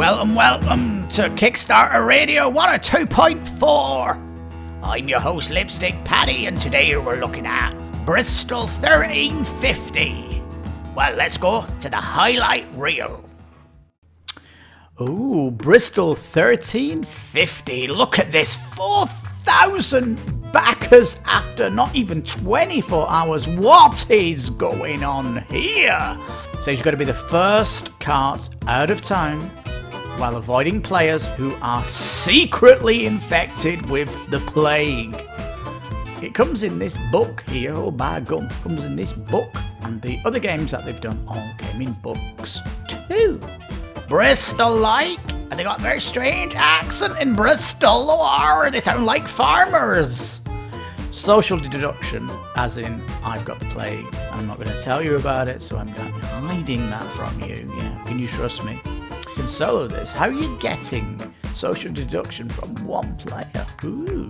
Welcome to Kickstarter Radio 102.4. I'm your host Lipstickpaddy, and today we're looking at Bristol 1350. Well, let's go to the highlight reel. Ooh, Bristol 1350. Look at this, 4,000 backers after not even 24 hours. What is going on here? So you've got to be the first cart out of town while avoiding players who are secretly infected with the plague. It comes in this book here, oh by gum, comes in this book, and the other games that they've done all came in books too. Bristol-like, and they got a very strange accent in Bristol, or they sound like farmers. Social deduction, as in, I've got the plague, I'm not going to tell you about it, so I'm hiding that from you. Yeah, can you trust me? You can solo this. How are you getting social deduction from one player? Ooh.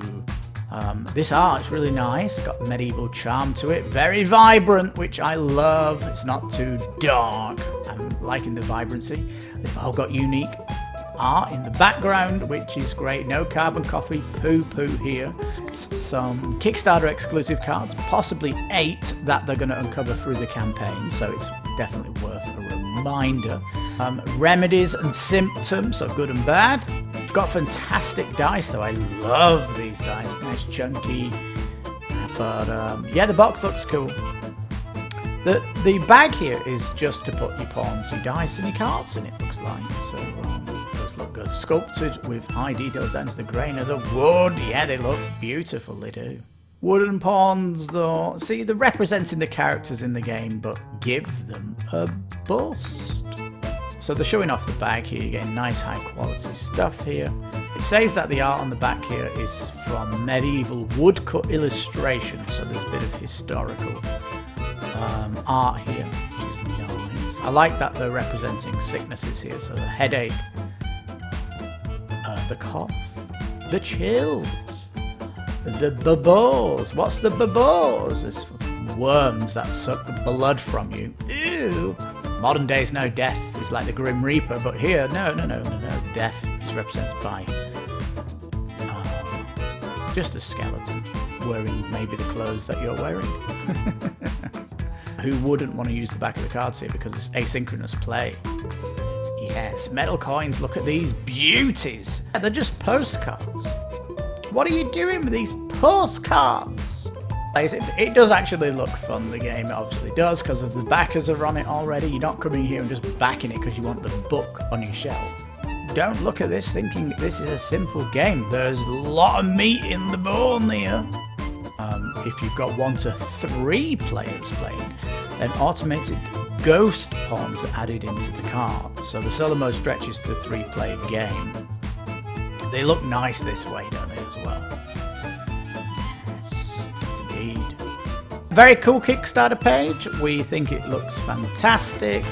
This art's really nice, got medieval charm to it, very vibrant, which I love. It's not too dark. I'm liking the vibrancy. They've all got unique art in the background, which is great. No carbon copy poo-poo here. Some Kickstarter exclusive cards, possibly 8 that they're going to uncover through the campaign, so it's definitely worth a reminder. Remedies and symptoms, so good and bad. Got fantastic dice, so I love these dice. Nice chunky, but yeah, the box looks cool. The bag here is just to put your pawns, your dice, and your cards in. It looks like, so it does look good. Sculpted with high details down to the grain of the wood. Yeah, they look beautiful. They do. Wooden pawns, though. See, they're representing the characters in the game, but give them a bust. So they're showing off the bag here, again, nice high quality stuff here. It says that the art on the back here is from medieval woodcut illustration, so there's a bit of historical art here, which is nice. I like that they're representing sicknesses here, so the headache, the cough, the chills, the bubbles. What's the bubbles? It's worms that suck the blood from you. Ew. Modern days, no, death is like the Grim Reaper, but here, no. Death is represented by just a skeleton wearing maybe the clothes that you're wearing. Who wouldn't want to use the back of the cards here because it's asynchronous play? Yes, metal coins, look at these beauties. They're just postcards. What are you doing with these postcards? It does actually look fun, the game, it obviously does, because of the backers are on it already. You're not coming here and just backing it because you want the book on your shelf. Don't look at this thinking this is a simple game. There's a lot of meat in the bone here. If you've got 1 to 3 players playing, then automated ghost pawns are added into the cards. So the solo mode stretches to a 3-player game. They look nice this way, don't they, as well? Very cool Kickstarter page. We think it looks fantastic.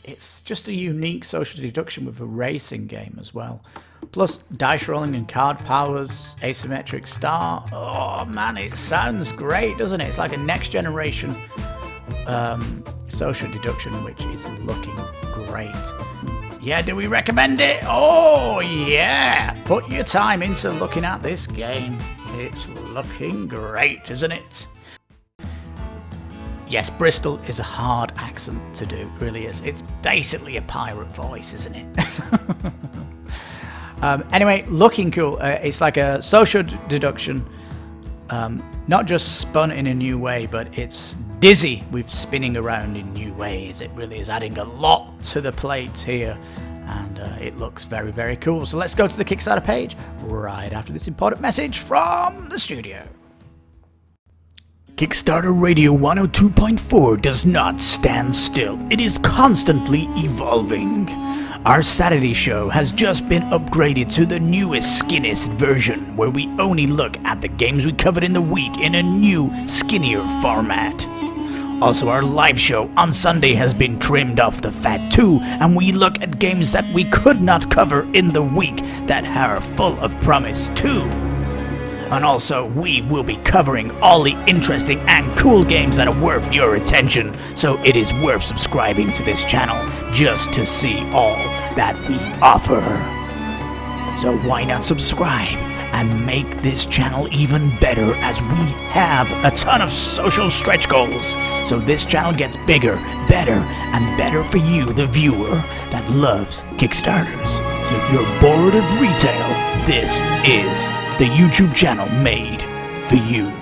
It's just a unique social deduction with a racing game as well. Plus dice rolling and card powers, asymmetric start. Oh man, it sounds great, doesn't it? It's like a next generation social deduction, which is looking great. Yeah, do we recommend it? Oh yeah, put your time into looking at this game. It's looking great, isn't it? Yes, Bristol is a hard accent to do, it really is. It's basically a pirate voice, isn't it? Anyway, looking cool. It's like a social deduction, not just spun in a new way, but it's dizzy with spinning around in new ways. It really is adding a lot to the plate here, and it looks very, very cool. So let's go to the Kickstarter page right after this important message from the studio. Kickstarter Radio 102.4 does not stand still. It is constantly evolving. Our Saturday show has just been upgraded to the newest, skinniest version, where we only look at the games we covered in the week in a new, skinnier format. Also, our live show on Sunday has been trimmed off the fat too, and we look at games that we could not cover in the week that are full of promise too. And also, we will be covering all the interesting and cool games that are worth your attention, so it is worth subscribing to this channel. just to see all that we offer. So why not subscribe and make this channel even better, as we have a ton of social stretch goals. So this channel gets bigger, better, and better for you, the viewer that loves Kickstarters. So if you're bored of retail, this is the YouTube channel made for you.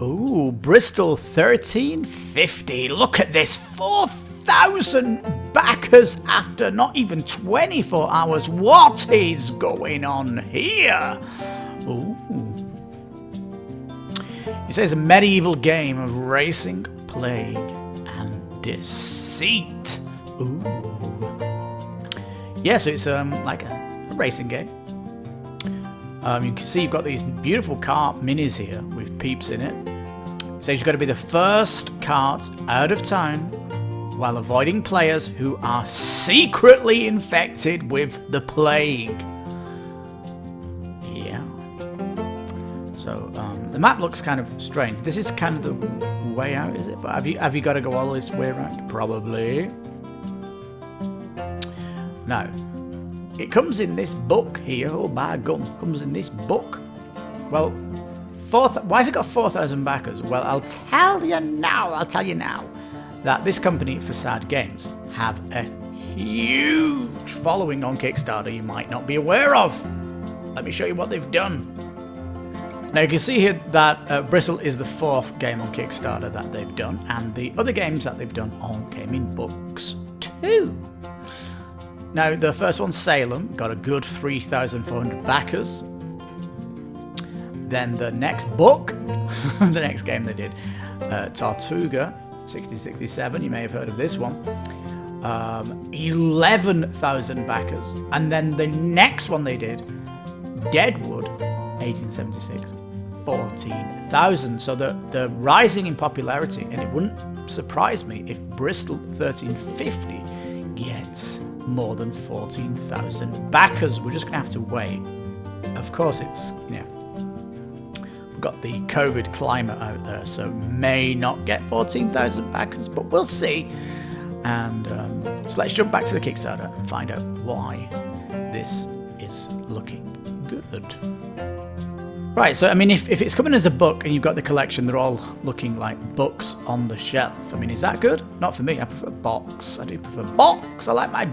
Ooh, Bristol 1350. Look at this, 4,000 backers after not even 24 hours. What is going on here? Ooh. It says a medieval game of racing, plague, and deceit. Ooh. Yeah, so it's like a racing game. You can see you've got these beautiful cart minis here with peeps in it. It says you've got to be the first cart out of town while avoiding players who are secretly infected with the plague. Yeah. So the map looks kind of strange. This is kind of the way out, is it? But have you got to go all this way around? Probably. No. It comes in this book here. Oh, by gum. Comes in this book. Well, why has it got 4,000 backers? Well, I'll tell you now that this company, Facade Games, have a huge following on Kickstarter you might not be aware of. Let me show you what they've done. Now you can see here that Bristol is the 4th game on Kickstarter that they've done, and the other games that they've done all came in books too. Now, the first one, Salem, got a good 3,400 backers. Then the next book, the next game they did, Tortuga, 1667, you may have heard of this one, 11,000 backers. And then the next one they did, Deadwood, 1876, 14,000. So they're rising in popularity, and it wouldn't surprise me if Bristol 1350 gets more than 14,000 backers. We're just gonna have to wait. Of course, it's, you know, we've got the COVID climate out there, so may not get 14,000 backers, but we'll see. And so let's jump back to the Kickstarter and find out why this is looking good. Right, so I mean, if it's coming as a book and you've got the collection, they're all looking like books on the shelf. I mean, is that good? Not for me. I prefer box. I do prefer box. I like my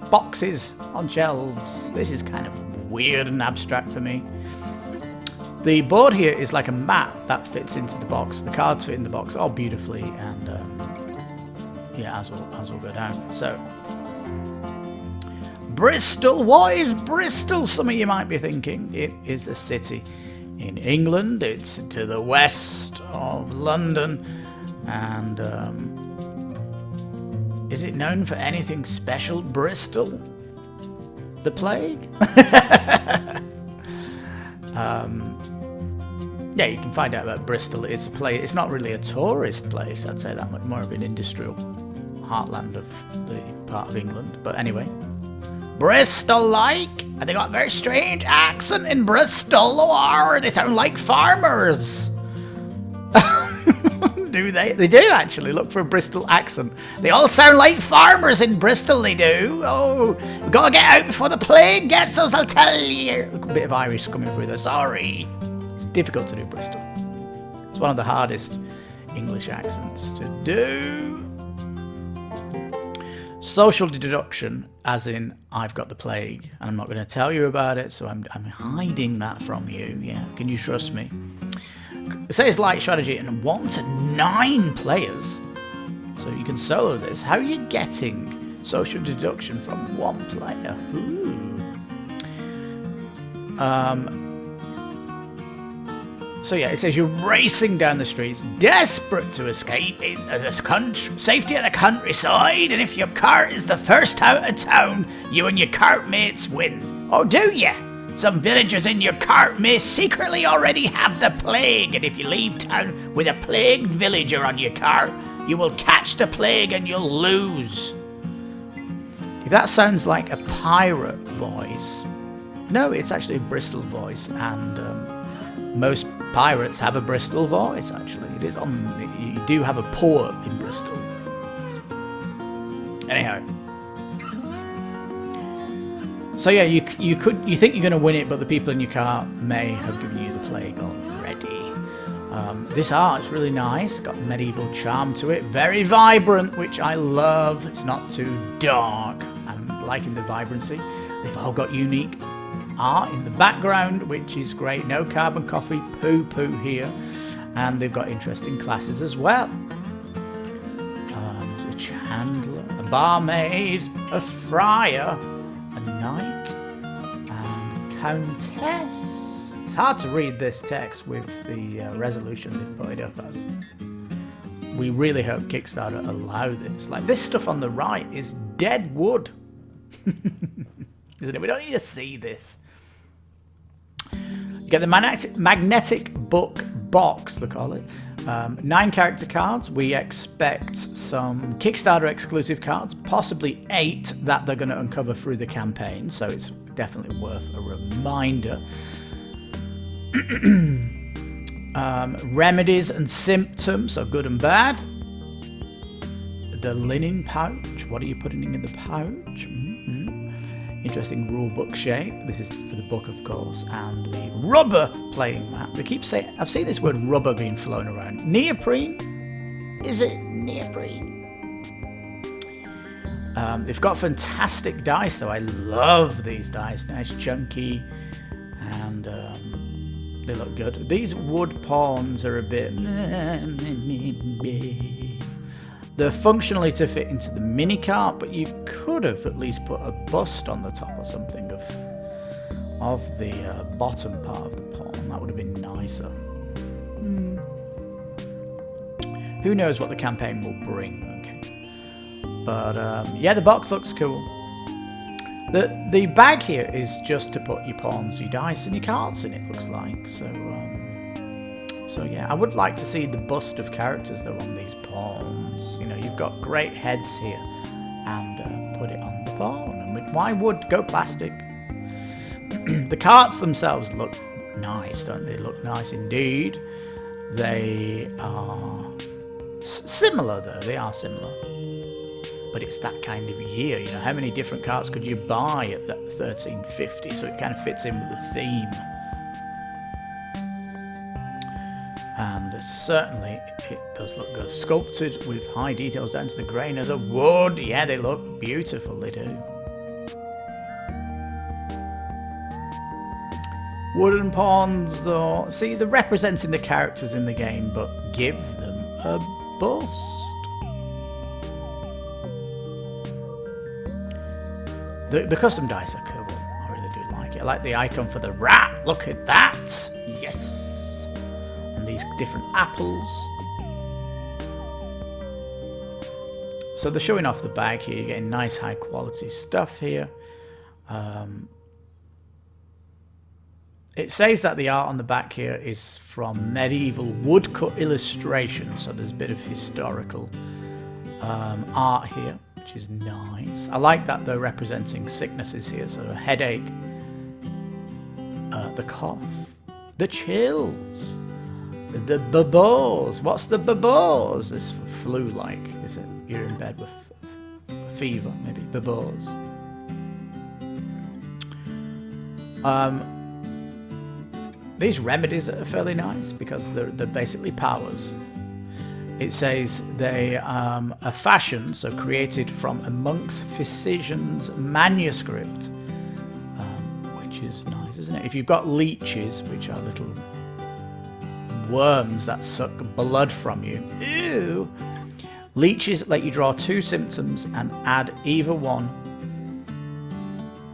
boxes on shelves. This is kind of weird and abstract for me. The board here is like a mat that fits into the box. The cards fit in the box all beautifully, and yeah, as we'll go down. So, Bristol. What is Bristol? Some of you might be thinking it is a city in England. It's to the west of London, and is it known for anything special? Bristol? The plague? Yeah, you can find out about Bristol. It's a place. It's not really a tourist place, I'd say that much. More of an industrial heartland of the part of England. But anyway, Bristol-like. And they got a very strange accent in Bristol. Or they sound like farmers. Do they? They do actually. Look for a Bristol accent. They all sound like farmers in Bristol, they do. Oh, we've got to get out before the plague gets us, I'll tell you. A bit of Irish coming through there, sorry. It's difficult to do Bristol. It's one of the hardest English accents to do. Social deduction, as in, I've got the plague, and I'm not going to tell you about it, so I'm hiding that from you. Yeah, can you trust me? It says light strategy and 1 to 9 players, so you can solo this. How are you getting social deduction from 1 player? Ooh. So yeah, it says you're racing down the streets, desperate to escape in this safety of the countryside, and if your cart is the first out of town, you and your cart mates win. Or do you? Some villagers in your cart may secretly already have the plague, and if you leave town with a plagued villager on your cart, you will catch the plague and you'll lose. If that sounds like a pirate voice, no, it's actually a Bristol voice, and most pirates have a Bristol voice, actually. It is on. You do have a port in Bristol. Anyhow. So yeah, you think you're going to win it, but the people in your car may have given you the plague already. This art is really nice, got medieval charm to it, very vibrant, which I love. It's not too dark. I'm liking the vibrancy. They've all got unique art in the background, which is great. No carbon copy poo here, and they've got interesting classes as well. There's a chandler, a barmaid, a friar, a knight, and countess. It's hard to read this text with the resolution they've put it up as. We really hope Kickstarter allow this. Like, this stuff on the right is dead wood. Isn't it? We don't need to see this. You get the magnetic book box, they call it. 9 character cards. We expect some Kickstarter exclusive cards, possibly 8 that they're going to uncover through the campaign, so it's definitely worth a reminder. Remedies and symptoms, so good and bad. The linen pouch. What are you putting in the pouch? Interesting rule book shape. This is for the book, of course, and the rubber playing mat. They keep saying, I've seen this word rubber being flown around. Neoprene? Is it neoprene? They've got fantastic dice, though. I love these dice. Nice, chunky, and they look good. These wood pawns are a bit... They're functionally to fit into the mini cart, but you could have at least put a bust on the top or something of the bottom part of the pawn. That would have been nicer. Who knows what the campaign will bring? Okay. But yeah, the box looks cool. The bag here is just to put your pawns, your dice, and your cards in. It looks like so yeah, I would like to see the bust of characters though on these pawns. You know, you've got great heads here, and put it on the pawn. I mean, why would go plastic? The carts themselves look nice, don't they? Look nice indeed. They are similar though. They are similar, but it's that kind of year. You know, how many different carts could you buy at that 1350? So it kind of fits in with the theme. And certainly it does look good. Sculpted with high details down to the grain of the wood. Yeah, they look beautiful, they do. Wooden pawns, though. See, they're representing the characters in the game, but give them a bust. The custom dice are cool. I really do like it. I like the icon for the rat. Look at that. Yes. These different apples. So they're showing off the bag here. You're getting nice high quality stuff here. It says that the art on the back here is from medieval woodcut illustrations, so there's a bit of historical art here, which is nice. I like that they're representing sicknesses here, so a headache, the cough, the chills, the babos. What's the babos? It's flu-like, is it? You're in bed with fever, maybe. Babos. These remedies are fairly nice because they're basically powers. It says they are fashioned, so created from a monk's physician's manuscript, which is nice, isn't it? If you've got leeches, which are little worms that suck blood from you, ew. Leeches let you draw 2 symptoms and add either one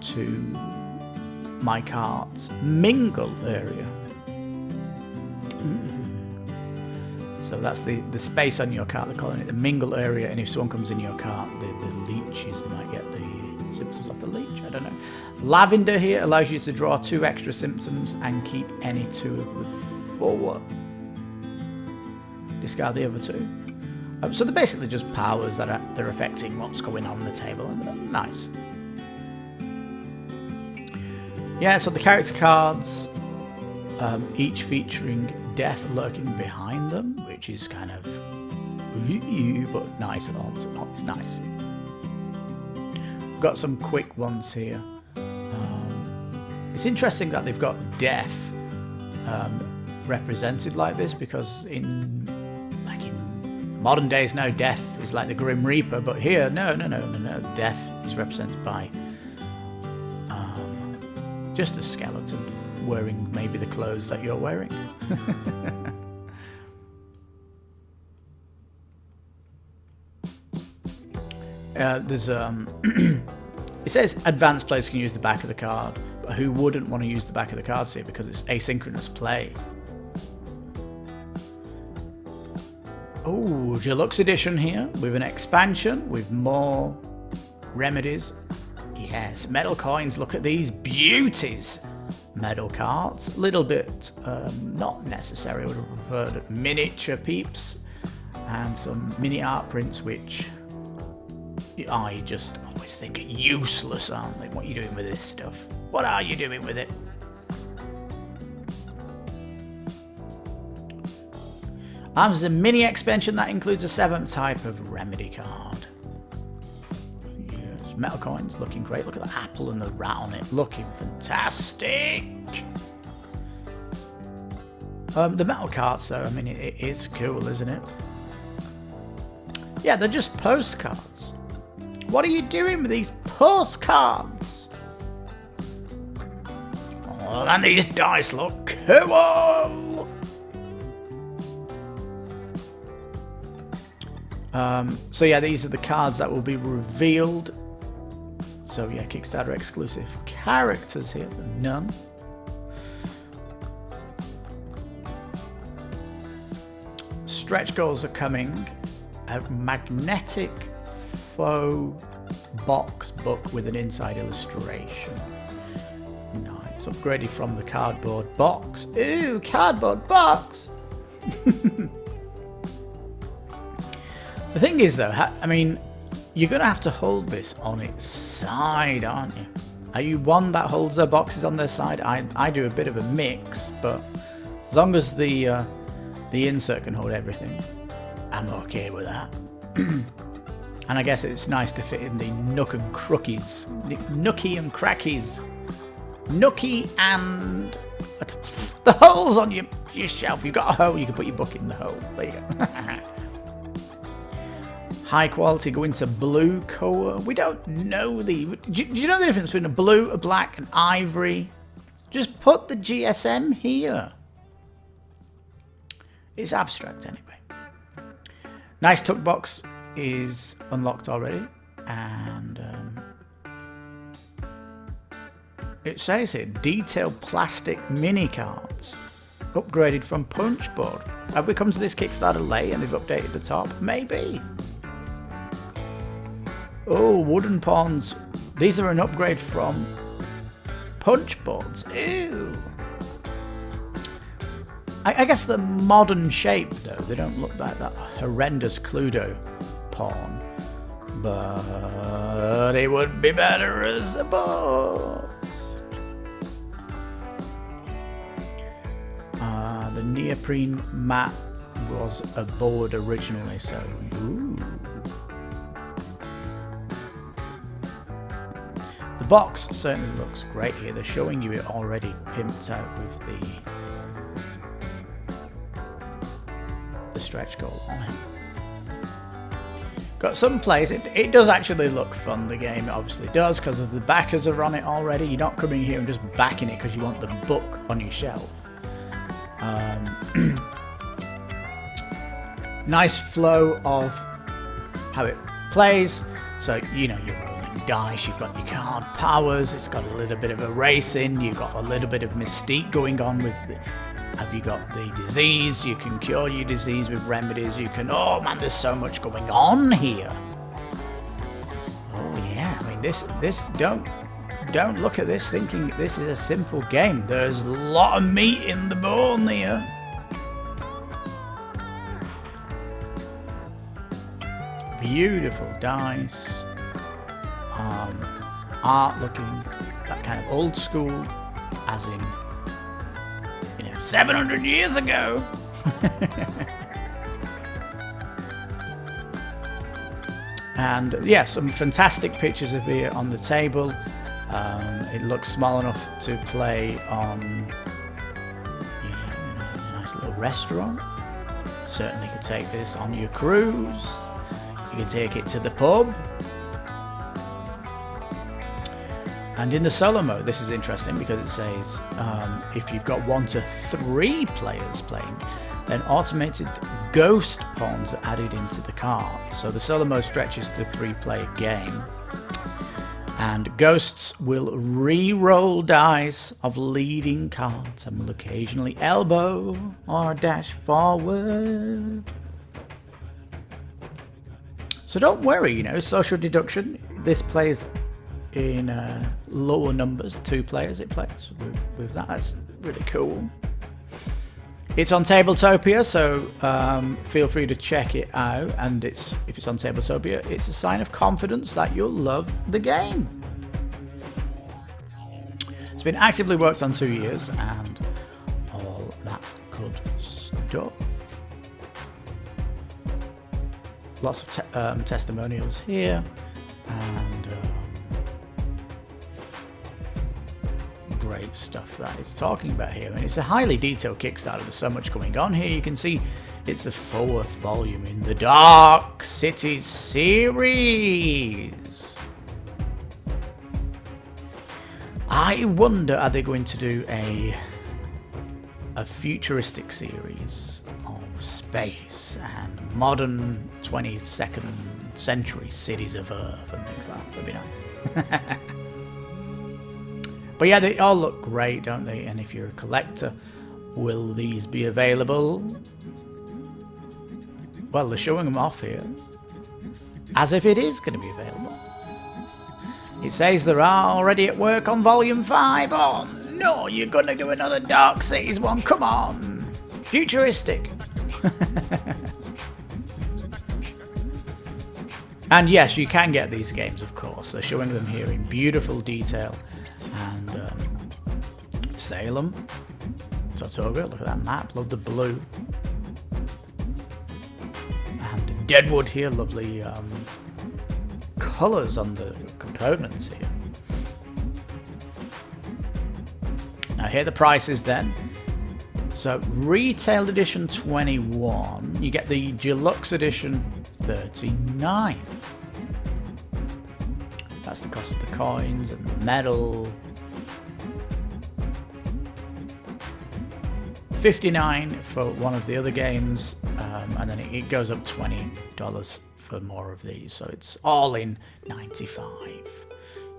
to my cart's mingle area. So that's the space on your cart. They're calling it the mingle area, and if someone comes in your cart, the leeches, they might get the symptoms of the leech. I don't know. Lavender here allows you to draw 2 extra symptoms and keep any 2 of the 4. Discard the other 2. So they're basically just powers that they're affecting what's going on the table, and they're nice. Yeah, so the character cards, each featuring death lurking behind them, which is kind of but nice. It's nice. got some quick ones here. It's interesting that they've got death represented like this, because in modern days now, death is like the Grim Reaper, but here, no. Death is represented by just a skeleton wearing maybe the clothes that you're wearing. There's it says advanced players can use the back of the card, but who wouldn't want to use the back of the cards here because it's asynchronous play. Oh, deluxe edition here with an expansion with more remedies. Yes, metal coins. Look at these beauties. Metal cards, a little bit not necessary. I would have preferred miniature peeps and some mini art prints, which I just always think are useless, aren't they? What are you doing with this stuff? What are you doing with it? There's a mini expansion that includes a 7th type of remedy card. Yes, metal coins looking great. Look at the apple and the rat on it, looking fantastic. The metal cards, though, I mean, it is cool, isn't it? Yeah, they're just postcards. What are you doing with these postcards? Oh, and these dice look cool. So yeah, these are the cards that will be revealed. So yeah, Kickstarter exclusive characters here, none. Stretch goals are coming. A magnetic faux box book with an inside illustration. Nice, upgraded from the cardboard box. Ooh, cardboard box! The thing is though, I mean, you're going to have to hold this on its side, aren't you? Are you one that holds their boxes on their side? I do a bit of a mix, but as long as the insert can hold everything, I'm okay with that. And I guess it's nice to fit in the nook and crookies. Nookie and crackies. Nookie and the holes on your shelf. You've got a hole, you can put your book in the hole. There you go. High quality go into blue color. We don't know the... Do you know the difference between a blue, a black, and ivory? Just put the GSM here. It's abstract anyway. Nice tuck box is unlocked already, and it says here detailed plastic mini cards upgraded from punchboard. Have we come to this Kickstarter late and they've updated the top? Maybe. Oh, wooden pawns. These are an upgrade from punchboards. Ew. I guess the modern shape though, they don't look like that horrendous Cluedo pawn, but it would be better as a box. The neoprene mat was a board originally, so ooh. The box certainly looks great here. They're showing you it already pimped out with the stretch goal on it. Got some plays. It does actually look fun, the game. It obviously does, because of the backers are on it already. You're not coming here and just backing it because you want the book on your shelf. Nice flow of how it plays. So, you know, you're rolling dice, you've got your card powers, it's got a little bit of a racing, you've got a little bit of mystique going on with the... Have you got the disease? You can cure your disease with remedies. You can... Oh, man, there's so much going on here. Oh, yeah. I mean, this don't look at this thinking this is a simple game. There's a lot of meat in the bone here. Beautiful dice. Art looking that kind of old school, as in... 700 years ago. And yeah, some fantastic pictures of it on the table. It looks small enough to play on, you know, a nice little restaurant. Certainly could take this on your cruise. You can take it to the pub. And in the solo mode, this is interesting because it says if you've got 1 to 3 players playing, then automated ghost pawns are added into the card. So the solo mode stretches to a 3-player game. And ghosts will re-roll dice of leading cards and will occasionally elbow or dash forward. So don't worry, you know, social deduction. This plays in lower numbers, 2 players it plays with that. That's really cool. It's on Tabletopia, so feel free to check it out. And if it's on Tabletopia, it's a sign of confidence that you'll love the game. It's been actively worked on 2 years and all that good stuff. Lots of testimonials here, and great stuff that it's talking about here. And it's a highly detailed Kickstarter. There's so much going on here. You can see it's the 4th volume in the Dark Cities series. I wonder, are they going to do a futuristic series of space and modern 22nd century cities of Earth and things like that? That'd be nice. But yeah, they all look great, don't they? And if you're a collector, will these be available? Well, they're showing them off here as if it is going to be available. It says they're already at work on Volume 5. Oh no, you're going to do another Dark Cities one. Come on. Futuristic. And yes, you can get these games, of course. They're showing them here in beautiful detail. And Salem, Tortuga, look at that map, love the blue. And Deadwood here, lovely colours on the components here. Now here are the prices then. So retail edition 21, you get the deluxe edition 39. That's the cost of the coins and the metal. 59 for one of the other games, and then it goes up $20 for more of these. So it's all in 95.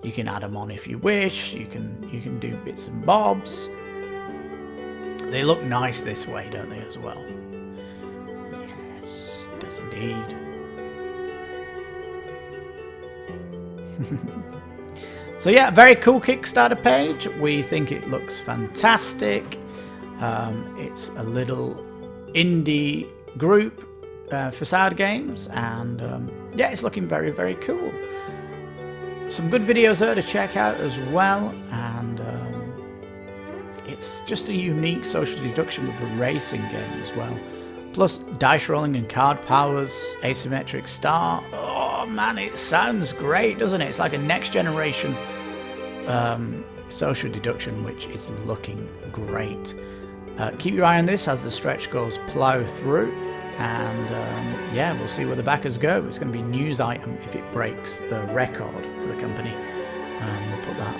You can add them on if you wish. You can do bits and bobs. They look nice this way, don't they, as well? Yes, it does indeed. So yeah, very cool Kickstarter page. We think it looks fantastic. It's a little indie group, Facade Games, and yeah, it's looking very, very cool. Some good videos there to check out as well, and it's just a unique social deduction with a racing game as well. Plus dice rolling and card powers, asymmetric start. Oh man, it sounds great, doesn't it? It's like a next generation social deduction, which is looking great. Keep your eye on this as the stretch goals plow through, and yeah, we'll see where the backers go. It's going to be a news item if it breaks the record for the company. We'll put that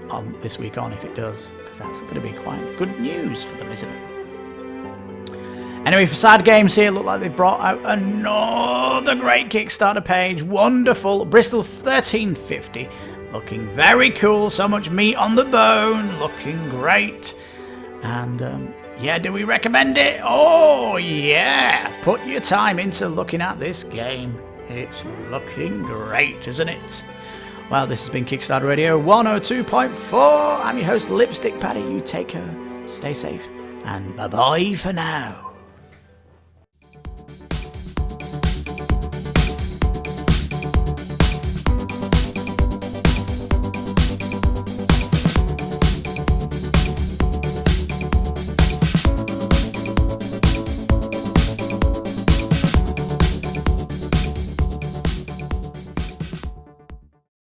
on this week on if it does, because that's going to be quite good news for them, isn't it? Anyway, Facade Games here look like they've brought out another great Kickstarter page. Wonderful. Bristol 1350. Looking very cool. So much meat on the bone. Looking great. And yeah, do we recommend it? Oh yeah. Put your time into looking at this game. It's looking great, isn't it? Well, this has been Kickstarter Radio 102.4. I'm your host, Lipstickpaddy. You take care. Stay safe. And bye-bye for now.